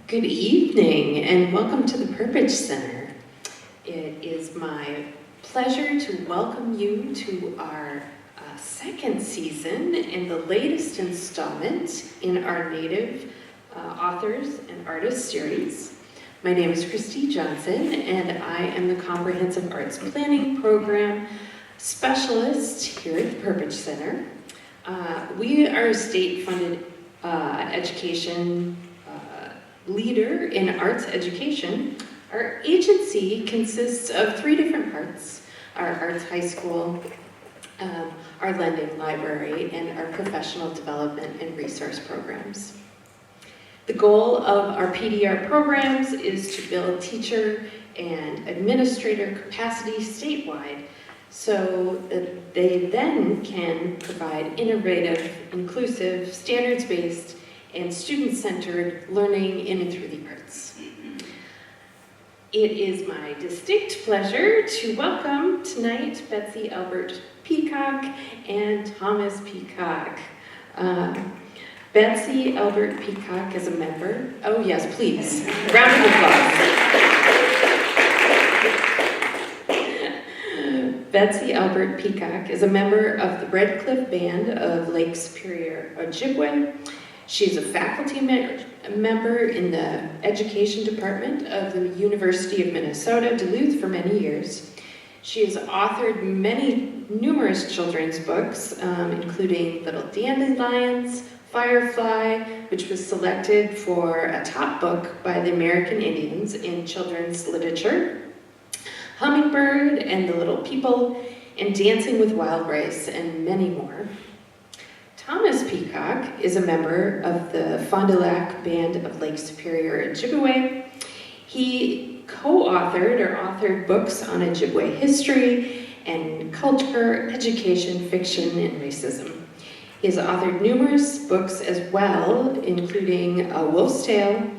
Good evening and welcome to the Perpich Center. It is my pleasure to welcome you to our second season and the latest installment in our Native Authors and Artists series. My name is Christy Johnson and I am the Comprehensive Arts Planning Program Specialist here at the Perpich Center. We are a state-funded education leader in arts education. Our agency consists of three different parts: our arts high school, our lending library, and our professional development and resource programs. The goal of our PDR programs is to build teacher and administrator capacity statewide so that they then can provide innovative, inclusive, standards-based, and student-centered learning in and through the arts. It is my distinct pleasure to welcome tonight Betsy, Albert-Peacock, and Thomas Peacock. Betsy Albert-Peacock is a member. Oh yes, please. Round of applause. Betsy Albert-Peacock is a member of the Red Cliff Band of Lake Superior, Ojibwe. She's a faculty member in the Education Department of the University of Minnesota Duluth for many years. She has authored numerous children's books, including Little Dandelions, Firefly, which was selected for a top book by the American Indians in children's literature, Hummingbird and the Little People, and Dancing with Wild Rice, and many more. Thomas Peacock is a member of the Fond du Lac Band of Lake Superior, Ojibwe. He co-authored or authored books on Ojibwe history and culture, education, fiction, and racism. He has authored numerous books as well, including A Wolf's Tale,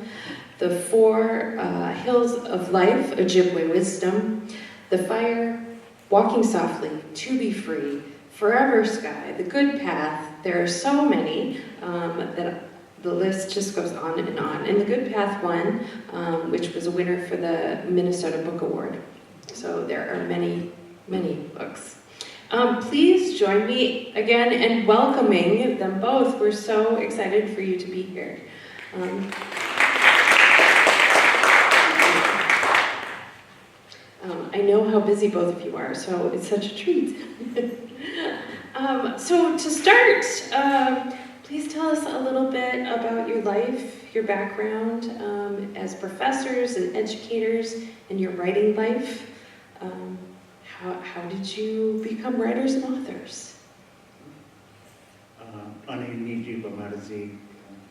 The Four Hills of Life, Ojibwe Wisdom, The Fire, Walking Softly, To Be Free, Forever Sky, The Good Path. There are so many that the list just goes on and on. And The Good Path won, which was a winner for the Minnesota Book Award. So there are many, many books. Please join me again in welcoming them both. We're so excited for you to be here. I know how busy both of you are, so it's such a treat. So to start, please tell us a little bit about your life, your background as professors and educators, and your writing life. How did you become writers and authors? Anini Bamarzi,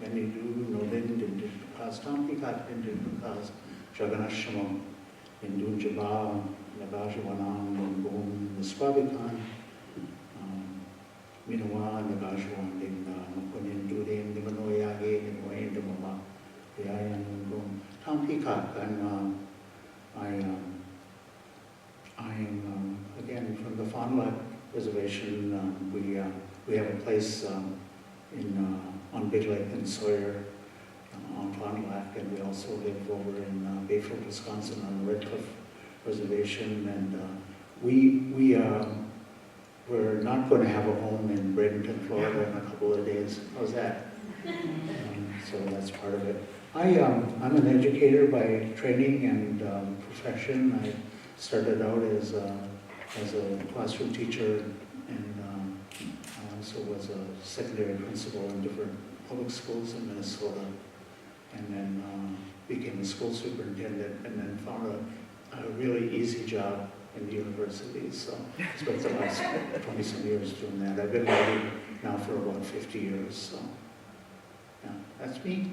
many do know them, because Tom Peacock didn't because Jaganashamo, in Dunjaba, Nagajawanam, and Boom, the Swabikan. Minawa, Nagajuan, in Makunin, Durin, the Manoyage, and Wayne, the Mama, the Iron Boom. Tom Peacock, and I am again from the Fond du Lac Reservation. We have a place on Big Lake and Sawyer on Fond du Lac, and we also live over in Bayfield, Wisconsin, on the Red Cliff Reservation, and we're not going to have a home in Bradenton, Florida in a couple of days. How's that? So that's part of it. I'm an educator by training and profession. I started out as a classroom teacher, and I also was a secondary principal in different public schools in Minnesota, and then became a school superintendent, and then found a really easy job in the university, so I spent the last 20-some years doing that. I've been writing now for about 50 years, so yeah, that's me.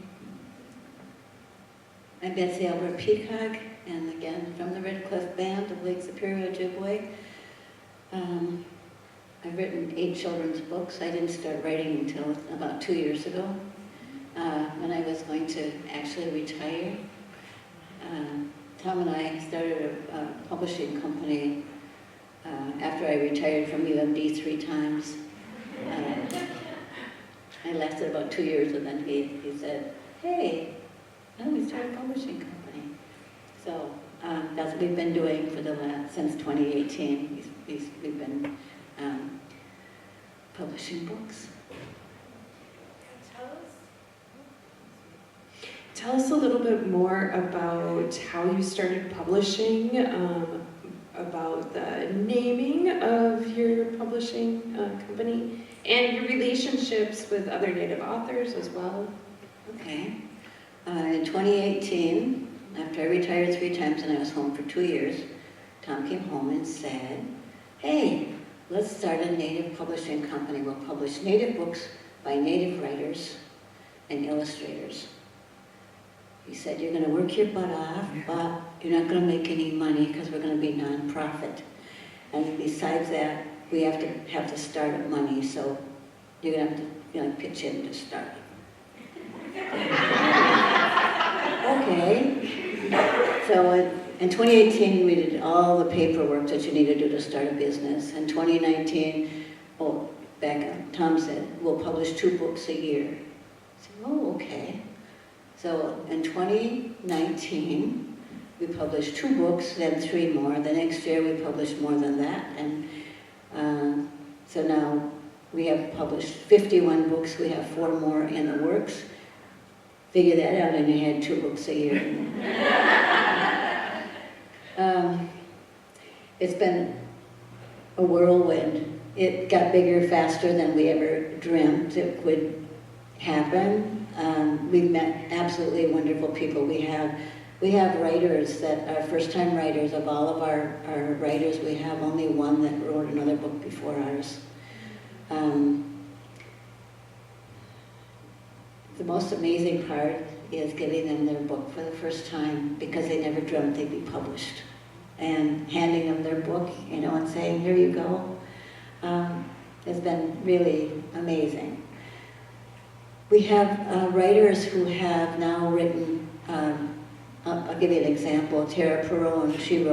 I'm Betsy Albert-Peacock, and again from the Red Cliff Band of Lake Superior, Ojibwe. I've written 8 children's books. I didn't start writing until about 2 years ago, when I was going to actually retire. Tom and I started a publishing company after I retired from UMD 3 times. I lasted about 2 years, and then he said, hey, And we started a publishing company. So that's what we've been doing for since 2018. We've been publishing books. Tell us a little bit more about how you started publishing, about the naming of your publishing company, and your relationships with other Native authors as well. Okay. In 2018, after I retired 3 times and I was home for 2 years, Tom came home and said, hey, let's start a Native publishing company. We'll publish Native books by Native writers and illustrators. He said, you're going to work your butt off, but you're not going to make any money because we're going to be nonprofit. And besides that, we have to have the startup money, so you're going to have to pitch in to start it. Okay. So in 2018, we did all the paperwork that you need to do to start a business. In 2019, Tom said, we'll publish 2 books a year. I said, oh, okay. So in 2019, we published 2 books, then 3 more. The next year we published more than that. And so now we have published 51 books. We have 4 more in the works. Figure that out, and you had 2 books a year. It's been a whirlwind. It got bigger faster than we ever dreamt it would happen. We've met absolutely wonderful people. We have writers that are first-time writers. Of all of our writers, we have only one that wrote another book before ours. The most amazing part is giving them their book for the first time because they never dreamt they'd be published. And handing them their book, and saying, here you go, has been really amazing. We have writers who have now written, I'll give you an example. Tara Perron, she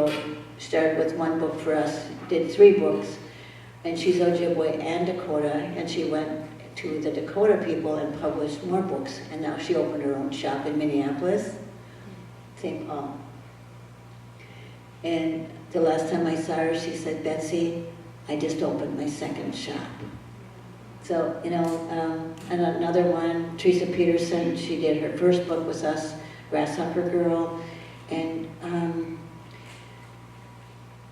started with 1 book for us, did 3 books, and she's Ojibwe and Dakota, and she went to the Dakota people and published more books, and now she opened her own shop in Minneapolis, St. Paul. And the last time I saw her, she said, Betsy, I just opened my 2nd shop. So, and another one, Teresa Peterson, she did her first book with us, Grasshopper Girl, and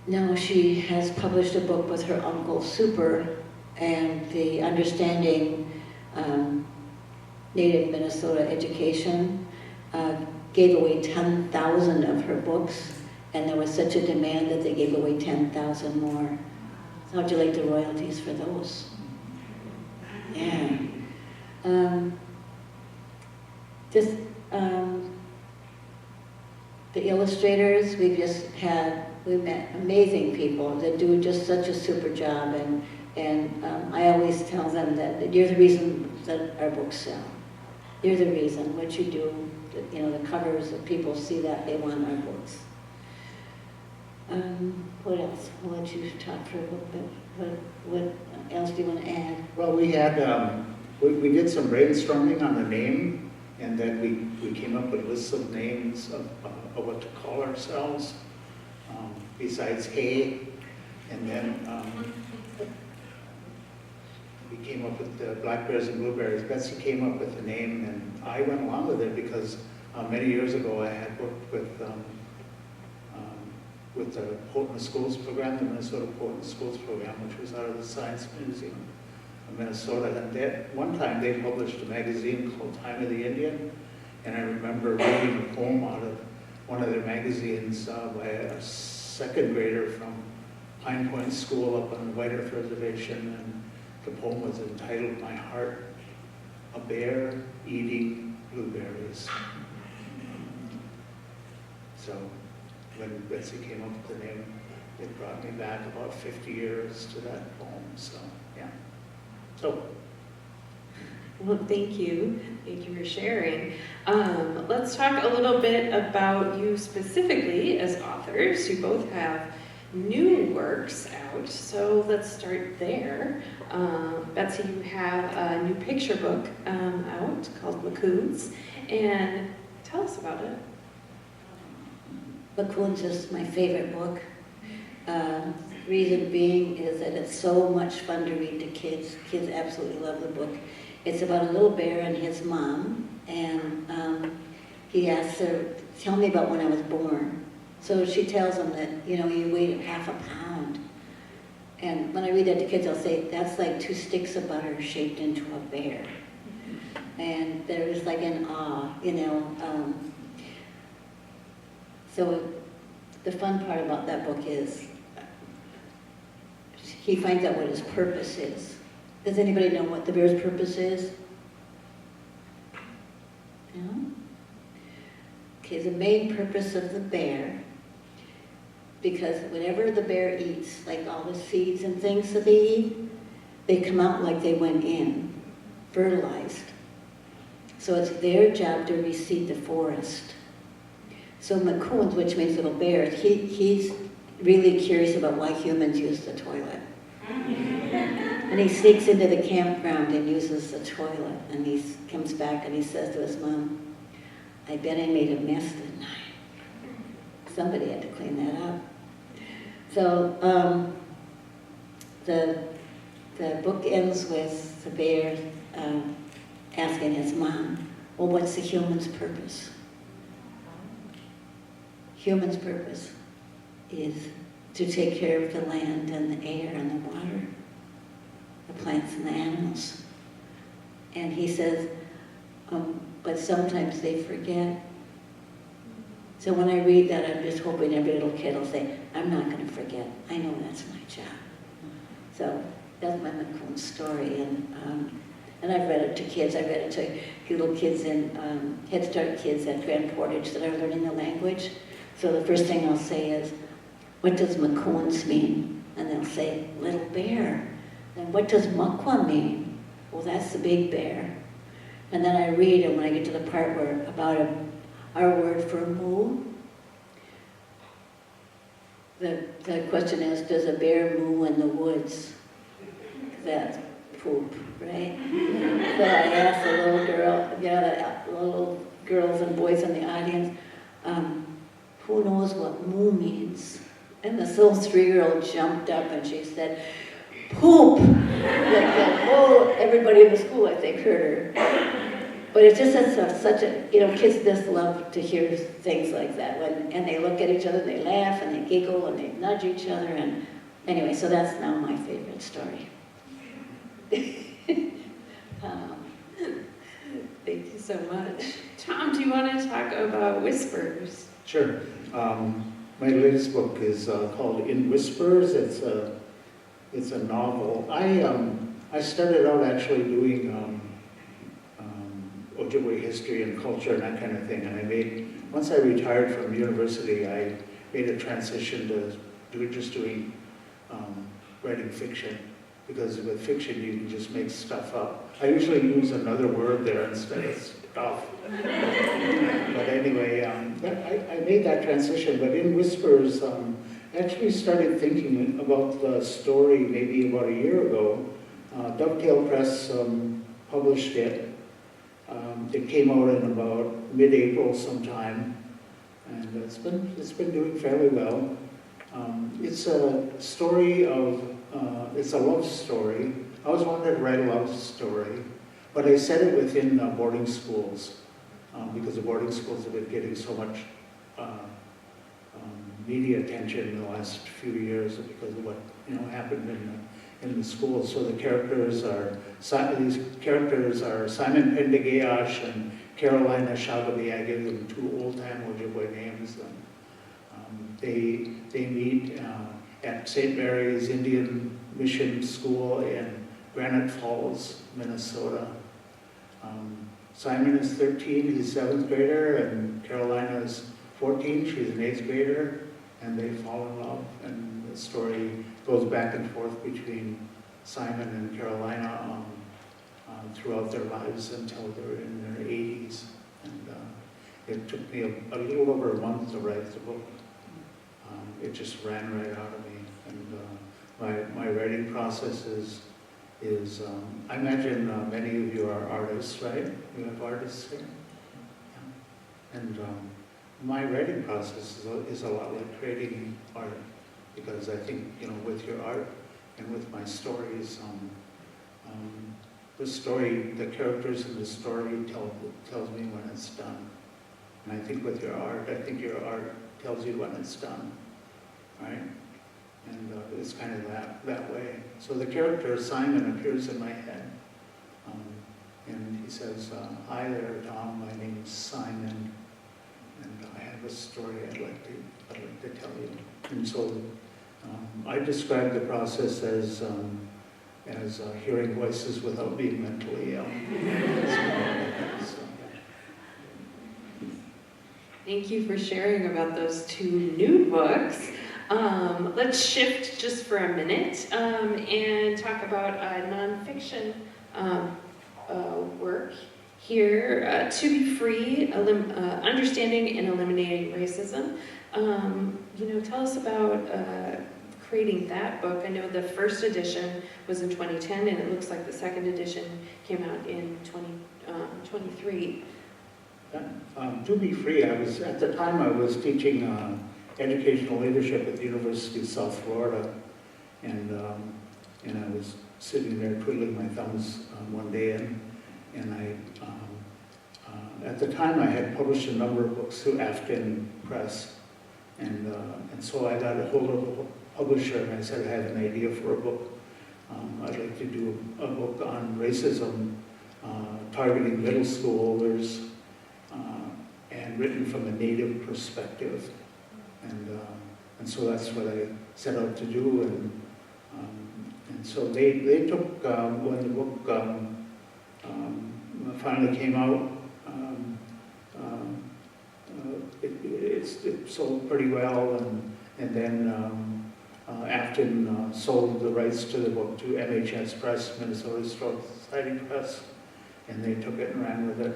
now she has published a book with her uncle, Super, and the Understanding Native Minnesota Education gave away 10,000 of her books, and there was such a demand that they gave away 10,000 more. So how'd you like the royalties for those? Yeah. The illustrators, we've met amazing people that do just such a super job, and I always tell them that you're the reason that our books sell. You're the reason, what you do, the covers, that people see that, they want our books. What else? I'll let you talk for a little bit. What else do you want to add? Well, we had, we did some brainstorming on the name, and then we came up with lists of names of what to call ourselves, besides Hay, and then we came up with the Blackberries and Blueberries. Betsy came up with the name, and I went along with it because many years ago I had worked with the Potent Schools program, the Minnesota Potent Schools program, which was out of the Science Museum of Minnesota. And that one time they published a magazine called Time of the Indian, and I remember reading a poem out of one of their magazines by a 2nd grader from Pine Point School up on the White Earth Reservation, and the poem was entitled "My Heart, a Bear Eating Blueberries." So when Betsy came up with the name, it brought me back about 50 years to that poem, so yeah. So. Well, thank you. Thank you for sharing. Let's talk a little bit about you specifically as authors. You both have new works out, so let's start there. Betsy, you have a new picture book out called Macoons, and Tell us about it. McCoon's is my favorite book. Reason being is that it's so much fun to read to kids. Kids absolutely love the book. It's about a little bear and his mom, and he asks her, tell me about when I was born. So she tells him that, you weighed half a pound. And when I read that to kids, I'll say, that's like 2 sticks of butter shaped into a bear. And there's like an awe, So the fun part about that book is he finds out what his purpose is. Does anybody know what the bear's purpose is? No? Okay, the main purpose of the bear, because whenever the bear eats, like all the seeds and things that they eat, they come out like they went in, fertilized. So it's their job to reseed the forest. So McCoon's, which means little bears, he's really curious about why humans use the toilet. And he sneaks into the campground and uses the toilet. And he comes back and he says to his mom, I bet I made a mess, didn't I? Somebody had to clean that up. So the book ends with the bear asking his mom, well, what's the human's purpose? Human's purpose is to take care of the land and the air and the water, the plants and the animals. And he says, but sometimes they forget. So when I read that, I'm just hoping every little kid will say, I'm not going to forget. I know that's my job. So that's my McCoon story. And I've read it to kids. I've read it to little kids in Head Start kids at Grand Portage that are learning the language. So the first thing I'll say is, what does McCoon's mean? And they'll say, little bear. And what does Muckwa mean? Well, that's the big bear. And then I read, and when I get to the part where about our word for moo, the question is, does a bear moo in the woods? That's poop, right? So I asked the little girl, the little girls and boys in the audience, who knows what moo means? And this little 3-year-old jumped up and she said, poop! Like that whole, everybody in the school, I think, heard her. But it's just such a, kids just love to hear things like that. And they look at each other, they laugh, and they giggle, and they nudge each other. And anyway, so that's now my favorite story. Thank you so much. Tom, do you want to talk about Whispers? Sure. My latest book is called In Whispers. It's a novel. I started out actually doing Ojibwe history and culture and that kind of thing. And once I retired from university, I made a transition to just doing writing fiction. Because with fiction, you can just make stuff up. I usually use another word there instead of stuff. But anyway, I made that transition. But in Whispers, I actually started thinking about the story maybe about a year ago. Dovetail Press published it. It came out in about mid-April sometime, and it's been doing fairly well. It's a story of it's a love story. I always wanted to write a love story, but I set it within boarding schools because the boarding schools have been getting so much media attention in the last few years because of what happened in the schools. So these characters are Simon Pendegayash and Carolina Shagabi. I gave them 2 old-time Ojibwe names. They meet at St. Mary's Indian Mission School in Granite Falls, Minnesota. Simon is 13, he's 7th grader, and Carolina is 14, she's an 8th grader, and they fall in love. And the story goes back and forth between Simon and Carolina throughout their lives until they're in their 80s. And it took me a little over a month to write the book. It just ran right out of me. And my writing process is I imagine many of you are artists, right? You have artists here? And my writing process is a lot like creating art, because I think, with your art and with my stories, the story, the characters in the story tells me when it's done. And I think with your art, I think your art tells you when it's done, right? And it's kind of that way. So the character Simon appears in my head, and he says, "Hi there, Tom. My name's Simon, and I have a story I'd like to tell you." And so I describe the process as hearing voices without being mentally ill. So, Thank you for sharing about those two new books. Let's shift just for a minute and talk about nonfiction work here. To Be Free, Understanding and Eliminating Racism. Tell us about creating that book. I know the first edition was in 2010, and it looks like the second edition came out in 2023. To Be Free, at the time I was teaching educational leadership at the University of South Florida, and I was sitting there twiddling my thumbs one day, and I at the time I had published a number of books through Afghan Press, and so I got a hold of a publisher and I said, I have an idea for a book. I'd like to do a book on racism, targeting middle schoolers, and written from a Native perspective. And so that's what I set out to do. And so they took, when the book finally came out, it sold pretty well, and then Afton sold the rights to the book to MHS Press, Minnesota Historical Society Press, and they took it and ran with it,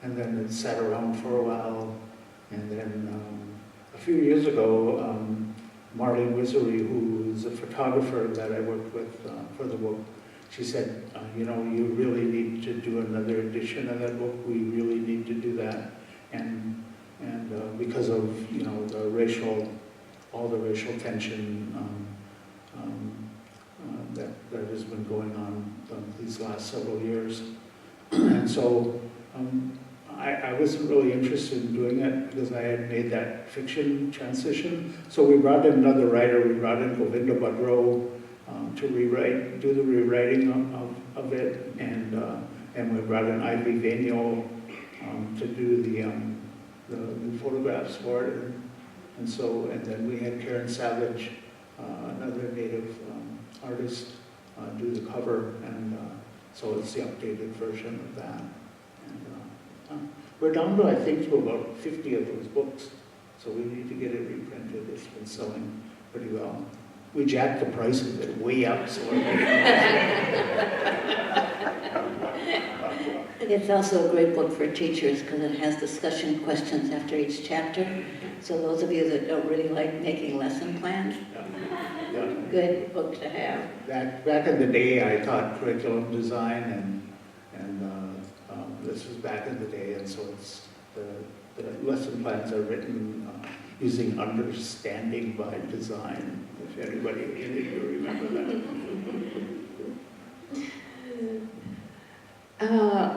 and then it sat around for a while, and then a few years ago, Marlene Wisery, who is a photographer that I worked with for the book, she said, you really need to do another edition of that book. We really need to do that, and because of all the racial tension that has been going on these last several years, and so I wasn't really interested in doing it because I had made that fiction transition. So we brought in another writer. We brought in Govinda Badro to do the rewriting of it, and we brought in Ivy Vainio to do the photographs for it, and then we had Karen Savage, another Native artist, do the cover, and so it's the updated version of that. And we're down to, I think, to about 50 of those books, so we need to get it reprinted. It's been selling pretty well. We jacked the price of it way up, so It's also a great book for teachers because it has discussion questions after each chapter. So those of you that don't really like making lesson plans, good book to have. Back in the day, I taught curriculum design, and this was back in the day, and so it's the lesson plans are written using understanding by design. If anybody in it, you remember that.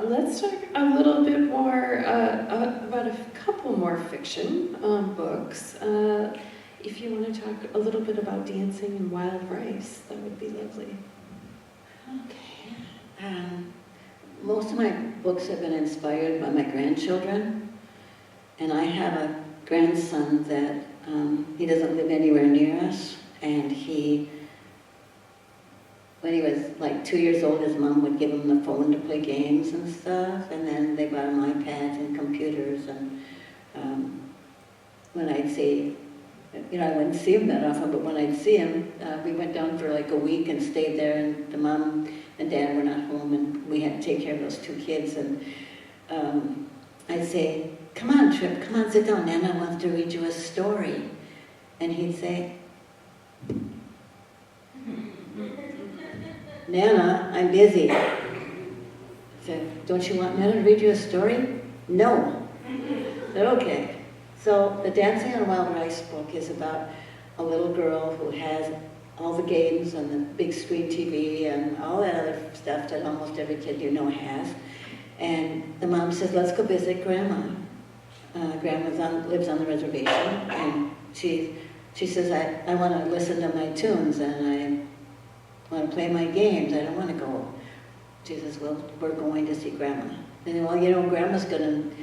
Let's talk a little bit more about a couple more fiction books. If you want to talk a little bit about Dancing in Wild Rice, that would be lovely. Okay. Most of my books have been inspired by my grandchildren, and I have a grandson that he doesn't live anywhere near us, and when he was like 2 years old, his mom would give him the phone to play games and stuff, and then they bought him iPads and computers, and when I'd see, I wouldn't see him that often, but when I'd see him, we went down for like a week and stayed there, and the mom and dad were not home, and we had to take care of those two kids, and I'd say, "Come on, Trip, come on, sit down, Nana wants to read you a story." And he'd say, "Nana, I'm busy." I said, "Don't you want Nana to read you a story?" No. Okay. So the Dancing on Wild Rice book is about a little girl who has all the games and the big screen TV and all that other stuff that almost every kid you know has. And the mom says, let's go visit Grandma. Grandma lives on the reservation, and she says, I want to listen to my tunes and I want to play my games. I don't want to go. She says, well, we're going to see Grandma. And well, you know, Grandma's going to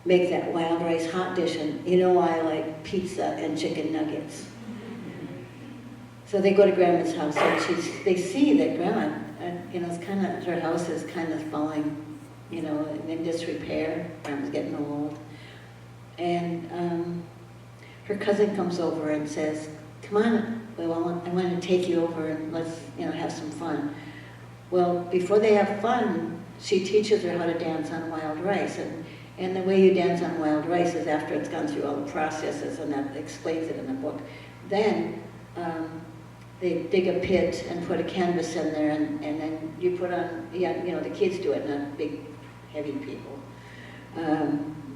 make that wild rice hot dish, and you know I like pizza and chicken nuggets. So they go to Grandma's house, and they see that Grandma, you know, it's kind of, her house is kind of falling, you know, in disrepair. Grandma's getting old. And her cousin comes over and says, come on, well, I want to take you over and let's, you know, have some fun. Well, before they have fun, she teaches her how to dance on wild rice. And the way you dance on wild rice is after it's gone through all the processes, and that explains it in the book. Then they dig a pit and put a canvas in there, and then you put on, yeah, you know, the kids do it, not big, heavy people.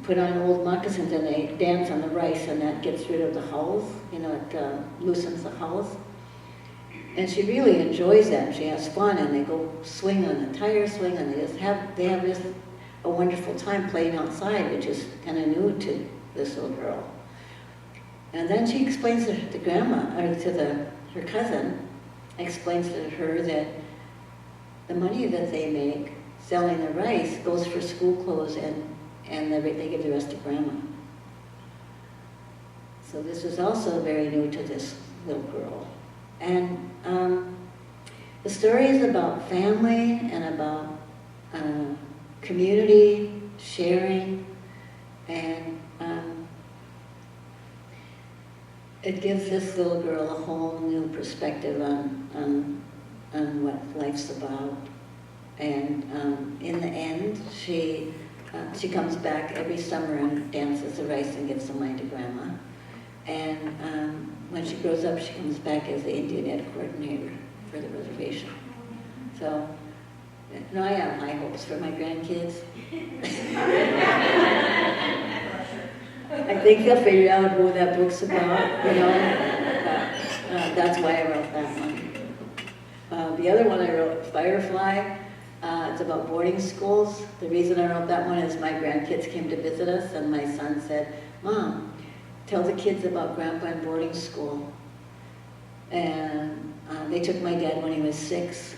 Put on old moccasins and they dance on the rice, and that gets rid of the hulls, you know, it loosens the hulls. And she really enjoys that. She has fun, and they go swing on the tire swing, and they have this a wonderful time playing outside, which is kind of new to this little girl. And then she explains to Grandma, or to her cousin, explains to her that the money that they make selling the rice goes for school clothes, and they give the rest to Grandma. So this is also very new to this little girl. And the story is about family and about community, sharing, and it gives this little girl a whole new perspective on what life's about. And in the end, she comes back every summer and dances the rice and gives some money to Grandma. And when she grows up, she comes back as the Indian Ed coordinator for the reservation. So, you know, I have high hopes for my grandkids. I think they'll figure out who that book's about, you know. That's why I wrote that one. The other one I wrote, Firefly. It's about boarding schools. The reason I wrote that one is my grandkids came to visit us, and my son said, Mom, tell the kids about Grandpa in boarding school. And they took my dad when he was 6.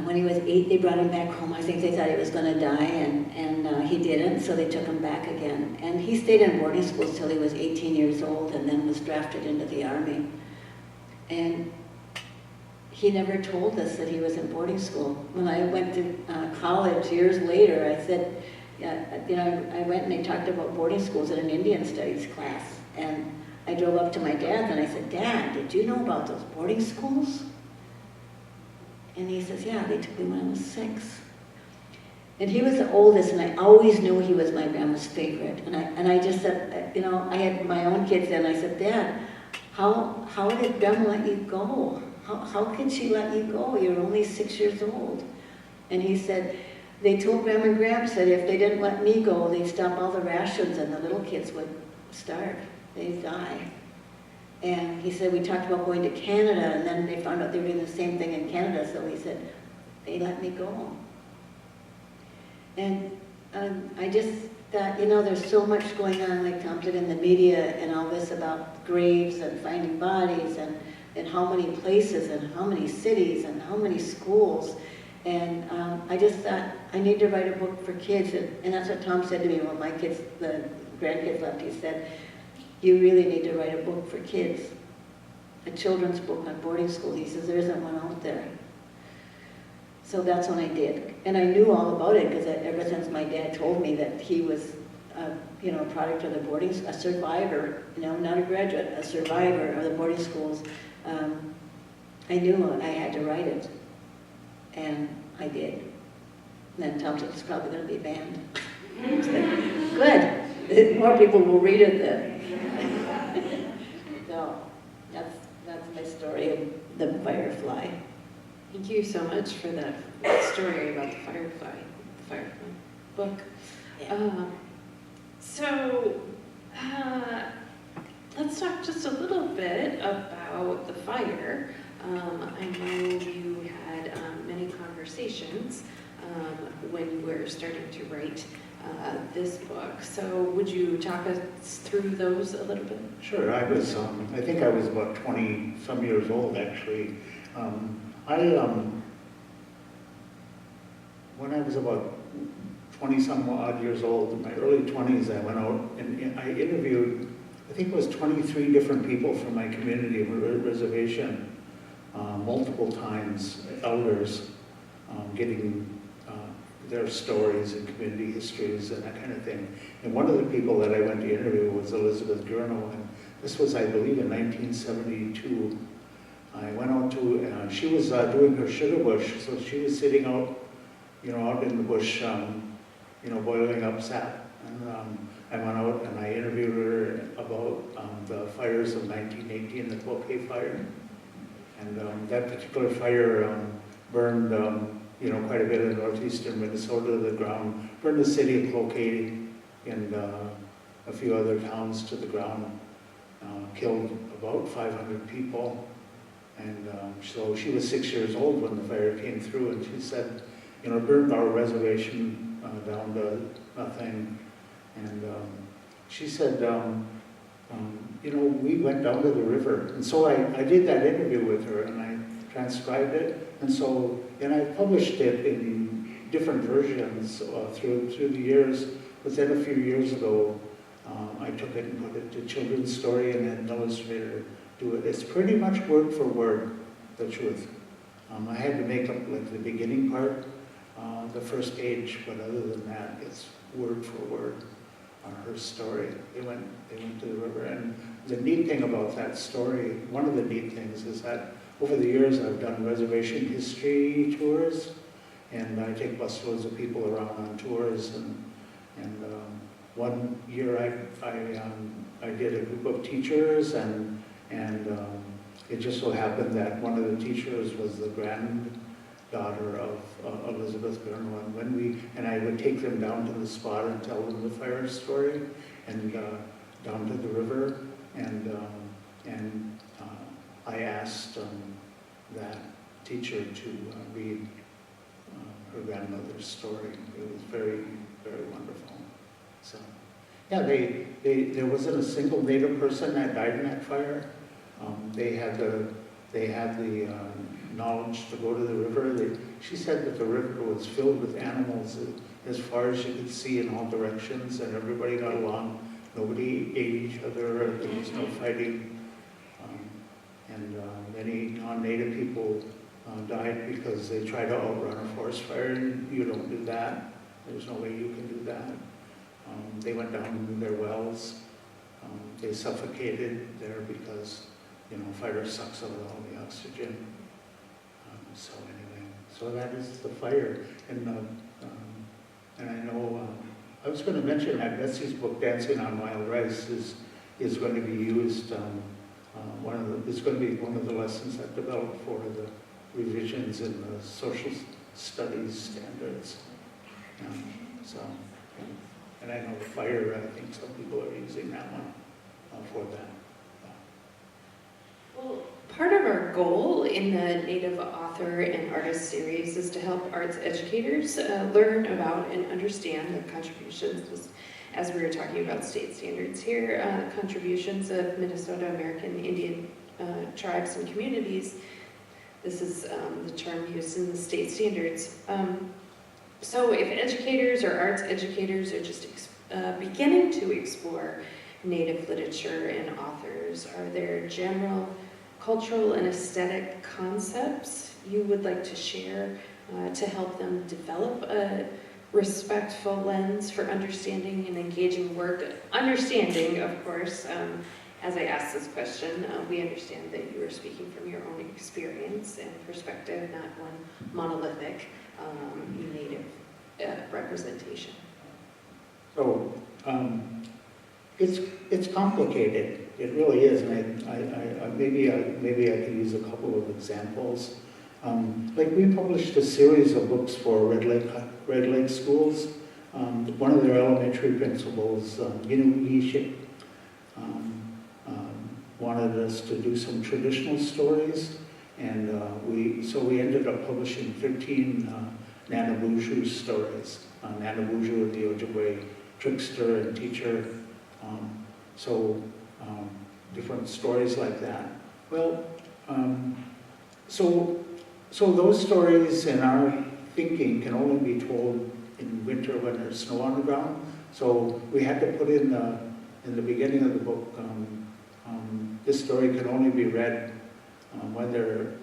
When he was 8, they brought him back home. I think they thought he was going to die, and he didn't, so they took him back again. And he stayed in boarding schools till he was 18 years old, and then was drafted into the Army. And he never told us that he was in boarding school. When I went to college years later, I said, yeah, you know, I went and they talked about boarding schools in an Indian studies class. And I drove up to my dad and I said, Dad, did you know about those boarding schools? And he says, yeah, they took me when I was 6. And he was the oldest, and I always knew he was my grandma's favorite. And I just said, you know, I had my own kids then. I said, Dad, how did Grandma let you go? How can she let you go? You're only 6 years old. And he said, they told Grandma and Gramps that if they didn't let me go, they'd stop all the rations and the little kids would starve. They'd die. And he said, we talked about going to Canada, and then they found out they were doing the same thing in Canada, so he said, they let me go. And I just thought, you know, there's so much going on, like Tom said, in the media and all this about graves and finding bodies and how many places and how many cities and how many schools. And I just thought, I need to write a book for kids. And that's what Tom said to me when my kids, the grandkids left. He said, you really need to write a book for kids, a children's book on boarding school. He says, there isn't one out there. So that's when I did. And I knew all about it because ever since my dad told me that he was, you know, a product of the boarding, a survivor, you know, not a graduate, a survivor of the boarding schools, I knew I had to write it. And I did. And then Tom said, it's probably going to be banned. I said, good. More people will read it then. So that's my story of the Firefly. Thank you so much for that story about the firefly. book. Yeah. So, let's talk just a little bit about the fire. I know you had many conversations when you were starting to write this book. So would you talk us through those a little bit? Sure, I think I was about 20 some years old actually. When I was about 20 some odd years old, in my early 20s, I went out and I interviewed, I think it was 23 different people from my community reservation, multiple times, elders, getting their stories and community histories and that kind of thing. And one of the people that I went to interview was Elizabeth Gurno, and this was, I believe, in 1972. I went out to, she was doing her sugar bush, so she was sitting out, out in the bush, boiling up sap. And I went out and I interviewed her about the fires of 1918, the Cloquet fire. And that particular fire burned, quite a bit of northeastern Minnesota. The ground burned the city of Cloquet and a few other towns to the ground, killed about 500 people. And so she was 6 years old when the fire came through, and she said, it burned our reservation down to nothing. And she said, we went down to the river. And so I did that interview with her, and I transcribed it. And I published it in different versions through the years. But then a few years ago, I took it and put it to Children's Story and had an illustrator do it. It's pretty much word for word, the truth. I had to make up like the beginning part, the first page, but other than that, it's word for word on her story. They went to the river, and the neat thing about that story, one of the neat things is that over the years I've done reservation history tours, and I take busloads of people around on tours, and one year I did a group of teachers, and it just so happened that one of the teachers was the granddaughter of Elizabeth Gurno, and I would take them down to the spot and tell them the fire story, and down to the river, and I asked that teacher to read her grandmother's story. It was very, very wonderful. So, yeah, there wasn't a single Native person that died in that fire. They had the knowledge to go to the river. She said that the river was filled with animals as far as you could see in all directions, and everybody got along. Nobody ate each other. There was no fighting. Many non-Native people died because they tried to outrun a forest fire, and you don't do that. There's no way you can do that. They went down into their wells. They suffocated there because, fire sucks out all the oxygen. So anyway, so that is the fire. And I know, I was going to mention that Betsy's book, Dancing on Wild Rice, is going to be used, it's going to be one of the lessons I've developed for the revisions in the social studies standards. And I know the fire, I think some people are using that one for that. Well, part of our goal in the Native Author and Artist series is to help arts educators learn about and understand the contributions, as we were talking about state standards here, contributions of Minnesota American Indian tribes and communities. This is the term used in the state standards. So if educators or arts educators are just beginning to explore Native literature and authors, are there general cultural and aesthetic concepts you would like to share to help them develop a respectful lens for understanding and engaging work? Understanding, of course, as I ask this question, we understand that you are speaking from your own experience and perspective, not one monolithic Native representation. So it's complicated. It really is, and I maybe I could use a couple of examples. Like we published a series of books for Red Lake schools one of their elementary principals, wanted us to do some traditional stories, and we ended up publishing 13 Nanabuju stories. Nanabuju, the Ojibwe trickster and teacher, different stories like that. Well, so those stories in our thinking can only be told in winter when there's snow on the ground. So we had to put in the beginning of the book, this story can only be read when their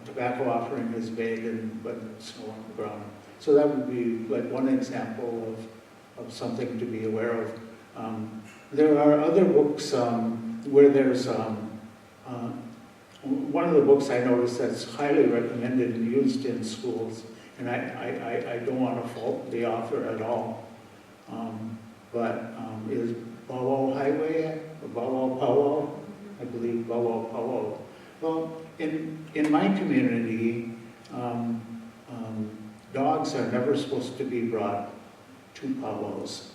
tobacco offering is made and when there's snow on the ground. So that would be like one example of something to be aware of. There are other books where there's one of the books I noticed that's highly recommended and used in schools, and I don't want to fault the author at all, but is Bow Wow Highway, or Bow Wow Powwow, I believe Bow Wow Powwow. Well, in my community, dogs are never supposed to be brought to powwows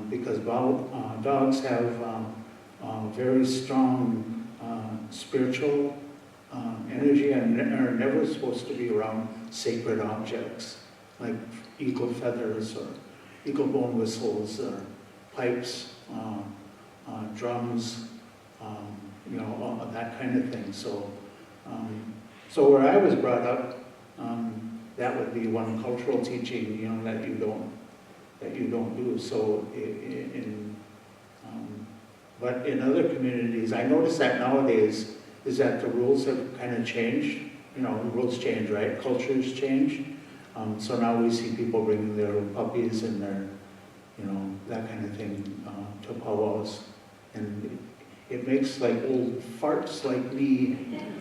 because dogs have very strong spiritual energy and are never supposed to be around sacred objects like eagle feathers or eagle bone whistles or pipes, drums, that kind of thing. So where I was brought up, that would be one cultural teaching, that you don't do. So but in other communities, I notice that nowadays is that the rules have kind of changed. The rules change, right? Cultures change. So now we see people bringing their puppies and their, that kind of thing to powwows. And it makes like old farts like me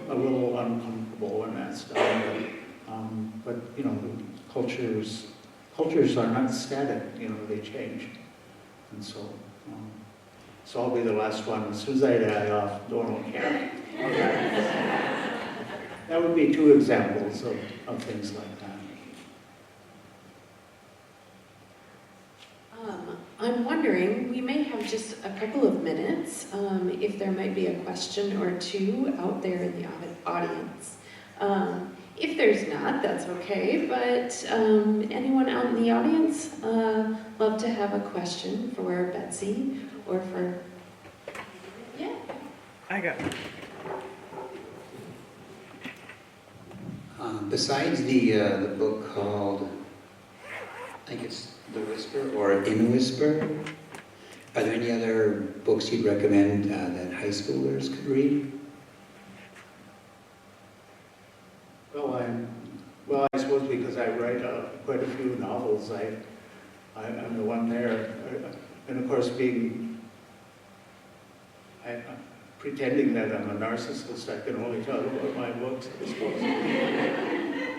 a little uncomfortable when that's done. But cultures are not static, they change. And so I'll be the last one. As soon as I die off, don't care. Okay. That would be two examples of things like that. I'm wondering, we may have just a couple of minutes, if there might be a question or two out there in the audience. If there's not, that's okay, but anyone out in the audience love to have a question for Betsy or for... Yeah. I got it. Besides the book called, I think it's The Whisper or In Whisper, are there any other books you'd recommend that high schoolers could read? Well, I suppose because I write quite a few novels, I'm the one there. And of course, pretending that I'm a narcissist, I can only talk about my books, I suppose.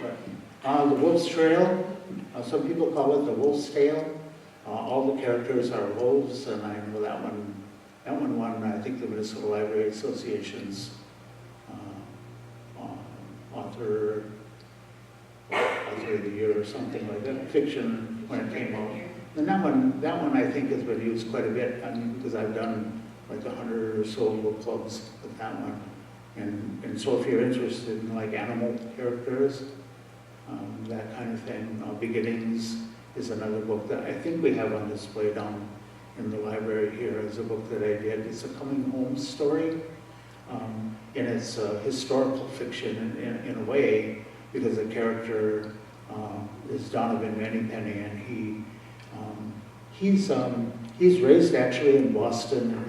But, The Wolf's Trail, some people call it The Wolf's Tale. All the characters are wolves, and I know that one won, I think, the Minnesota Library Association's author of the year or something like that, fiction when it came out. And that one I think has been used quite a bit, because I've done like 100 or so book clubs with that one. And so if you're interested in like animal characters, that kind of thing, Beginnings is another book that I think we have on display down in the library here as a book that I did. It's a coming home story, and it's historical fiction in a way, because the character is Donovan Mannypenny, and he's raised actually in Boston, and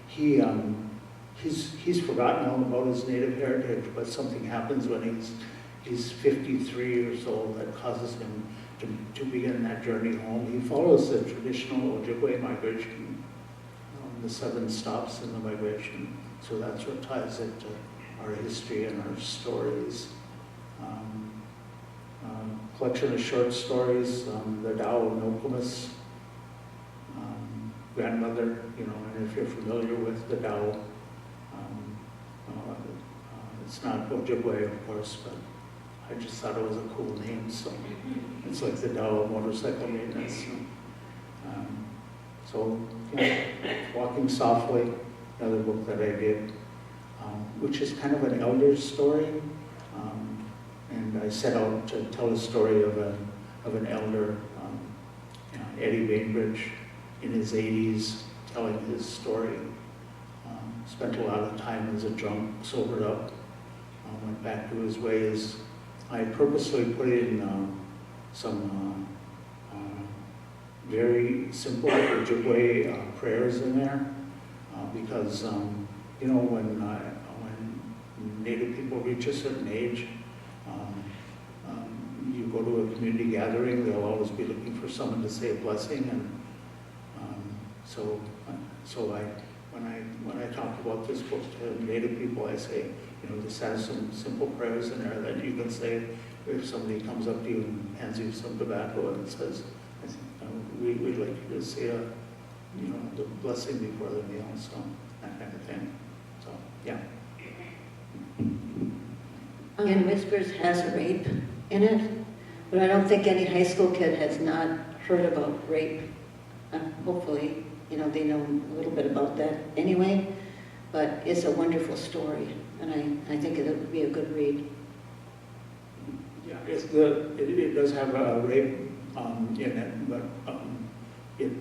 he's forgotten all about his native heritage, but something happens when he's 53 years old that causes him to begin that journey home. He follows the traditional Ojibwe migration, the 7 stops in the migration. So that's what ties it to our history and our stories. Collection of short stories, The Tao of Nokomis, Grandmother, and if you're familiar with the Tao, it's not Ojibwe, of course, but I just thought it was a cool name, so it's like the Dow motorcycle maintenance. So, Walking Softly, another book that I did, which is kind of an elder's story. And I set out to tell a story of an elder, Eddie Bainbridge, in his 80s, telling his story. Spent a lot of time as a drunk, sobered up, went back to his ways. I purposely put in some very simple Ojibwe prayers in there because when Native people reach a certain age, you go to a community gathering, they'll always be looking for someone to say a blessing, and when I talk about this book to Native people, I say, just have some simple prayers in there that you can say if somebody comes up to you and hands you some tobacco and says, we'd like you to say the blessing before the meal, so that kind of thing. So, yeah. And Whispers has rape in it, but I don't think any high school kid has not heard about rape. Hopefully, they know a little bit about that anyway, but it's a wonderful story, and I think it'll be a good read. Yeah, it does have a rape in it, but it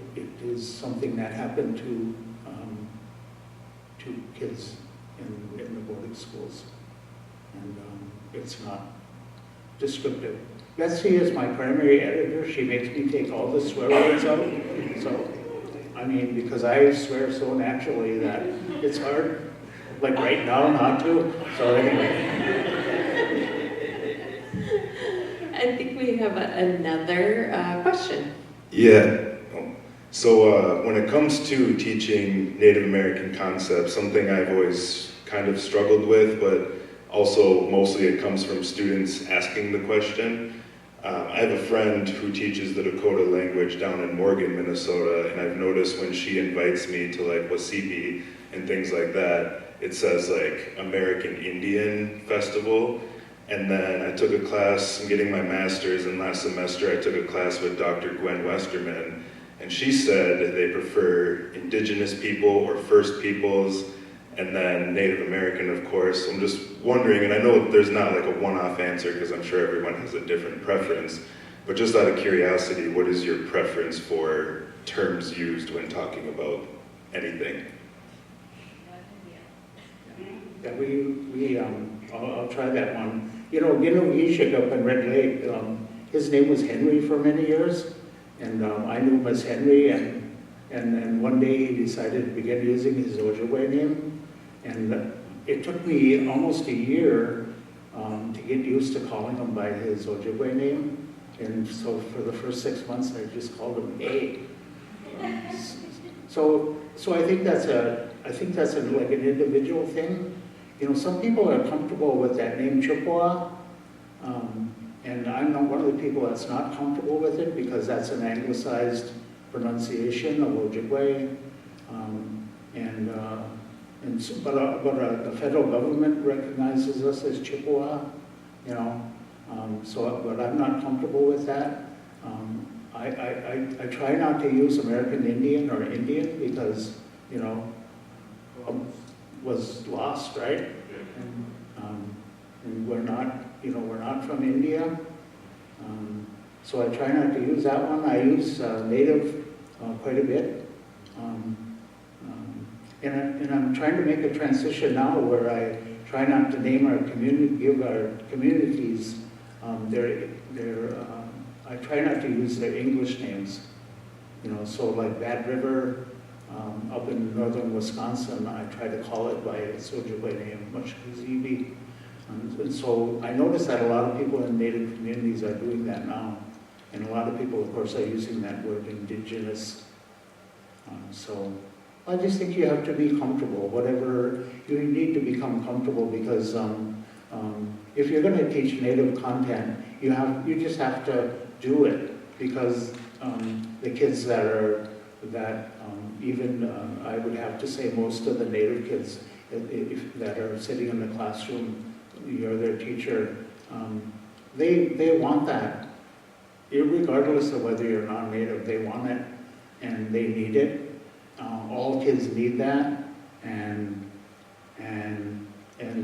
is something that happened to kids in the boarding schools, and it's not descriptive. Betsy is my primary editor. She makes me take all the swear words out, so because I swear so naturally that it's hard, like right now, not to. So anyway. I think we have another question. Yeah. So when it comes to teaching Native American concepts, something I've always kind of struggled with, but also mostly it comes from students asking the question. I have a friend who teaches the Dakota language down in Morgan, Minnesota, and I've noticed when she invites me to like Wasipi and things like that, it says like American Indian Festival. And then I took a class, I'm getting my master's, and last semester I took a class with Dr. Gwen Westerman, and she said they prefer indigenous people or First Peoples, and then Native American, of course. So I'm just wondering, and I know there's not like a one-off answer because I'm sure everyone has a different preference, but just out of curiosity, what is your preference for terms used when talking about anything? Yeah, I'll try that one. Ginowishik up in Red Lake, his name was Henry for many years, and I knew him as Henry, and one day he decided to begin using his Ojibwe name, and it took me almost a year to get used to calling him by his Ojibwe name, and so for the first 6 months I just called him A. So I think that's like an individual thing. Some people are comfortable with that name Chippewa, and I'm not one of the people that's not comfortable with it because that's an anglicized pronunciation of Ojibwe, but the federal government recognizes us as Chippewa, but I'm not comfortable with that. I try not to use American Indian or Indian because, was lost, right? And we're not from India. So I try not to use that one. I use Native quite a bit. And I'm trying to make a transition now where I try not to name our community, give our communities I try not to use their English names. So like Bad River, up in northern Wisconsin, I try to call it by its Ojibwe name, Mushkizibi. And so I notice that a lot of people in Native communities are doing that now. And a lot of people, of course, are using that word indigenous. So I just think you have to be comfortable, whatever, you need to become comfortable because if you're going to teach Native content, you just have to do it because the kids that I would have to say most of the Native kids that are sitting in the classroom, you're their teacher, they want that. Regardless of whether you're non-native, they want it and they need it. All kids need that, and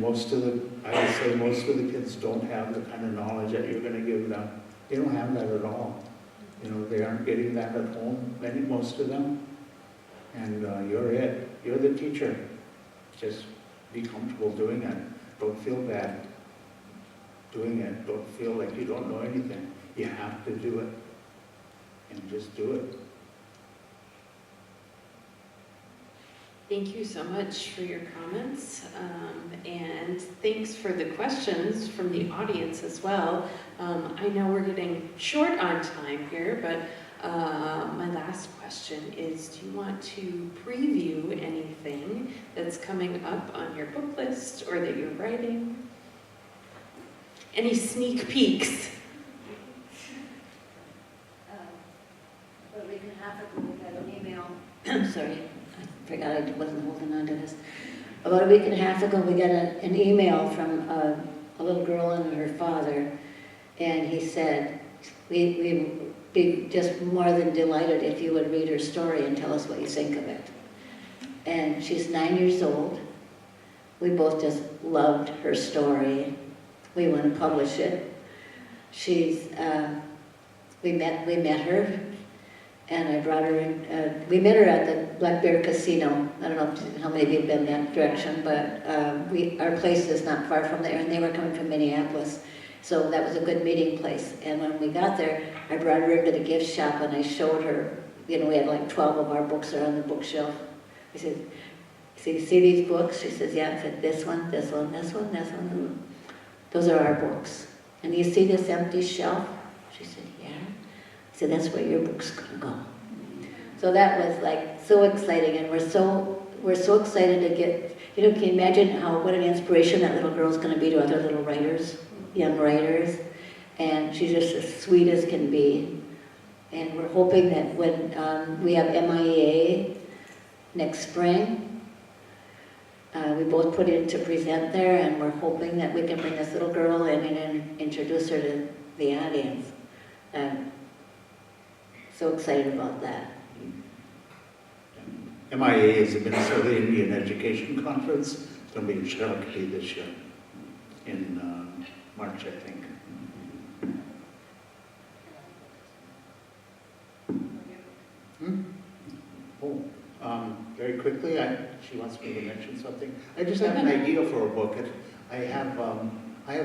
most of the, I would say most of the kids don't have the kind of knowledge that you're going to give them. They don't have that at all. You know, they aren't getting that at home, most of them. And you're it. You're the teacher. Just be comfortable doing it. Don't feel bad doing it. Don't feel like you don't know anything. You have to do it. And just do it. Thank you so much for your comments, and thanks for the questions from the audience as well. I know we're getting short on time here, but my last question is, do you want to preview anything that's coming up on your book list or that you're writing? Any sneak peeks? About a week and a half ago, we got an email. I'm sorry, I forgot I wasn't holding on to this. About a week and a half ago, we got an email from a little girl and her father, and he said, we'd be just more than delighted if you would read her story and tell us what you think of it. And she's 9 years old. We both just loved her story. We want to publish it. She's, we met her, and I brought her in. We met her at the Black Bear Casino. I don't know how many of you have been that direction, but our place is not far from there, and they were coming from Minneapolis. So that was a good meeting place. And when we got there, I brought her into the gift shop, and I showed her, you know, we had like 12 of our books are on the bookshelf. I said, so you see these books? She says, yeah. I said, this one, this one, this one, this one. Those are our books. And you see this empty shelf? She said, yeah. I said, that's where your book's gonna go. So that was like so exciting, and we're so excited to get, you know, can you imagine what an inspiration that little girl's gonna be to other little writers, young writers, and she's just as sweet as can be. And we're hoping that when we have MIA next spring, we both put in to present there, and we're hoping that we can bring this little girl in and introduce her to the audience. So excited about that. MIA is the Minnesota Indian Education Conference. It's going to be in Cherokee this year, in March, I think. Very quickly, she wants me to mention something. I just have an idea for a book. I have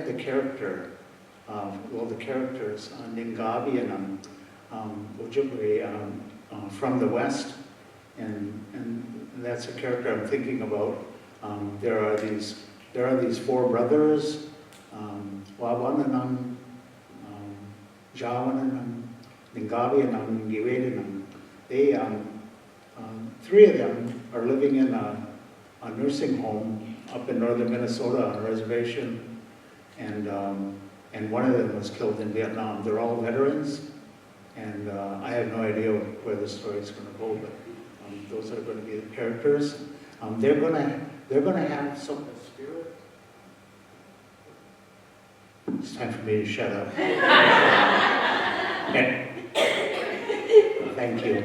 the character, the characters, Ningabi and Ojibwe from the West, and that's a character I'm thinking about. There are these four brothers, Wawananang, Jawananang, Ningabi, and Ngiwedanang. They three of them are living in a nursing home up in northern Minnesota on a reservation, and one of them was killed in Vietnam. They're all veterans, and I have no idea where the story is going to go, but those are going to be the characters. They're going to have some of the spirit. It's time for me to shut up. Thank you.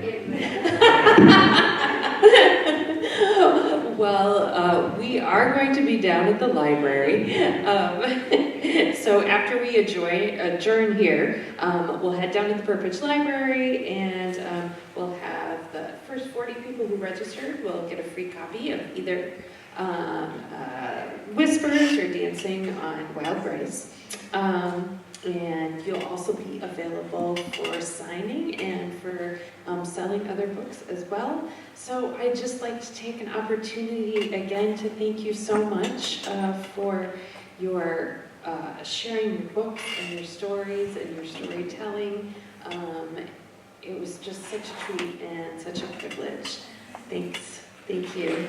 Well, we are going to be down at the library. So after we adjourn here, we'll head down to the Perpich Library, and we'll have the first 40 people who registered will get a free copy of either Whispers or Dancing on Wild Rice. And you'll also be available for signing and for selling other books as well. So I'd just like to take an opportunity again to thank you so much for your sharing your books and your stories and your storytelling. It was just such a treat and such a privilege. Thanks. Thank you.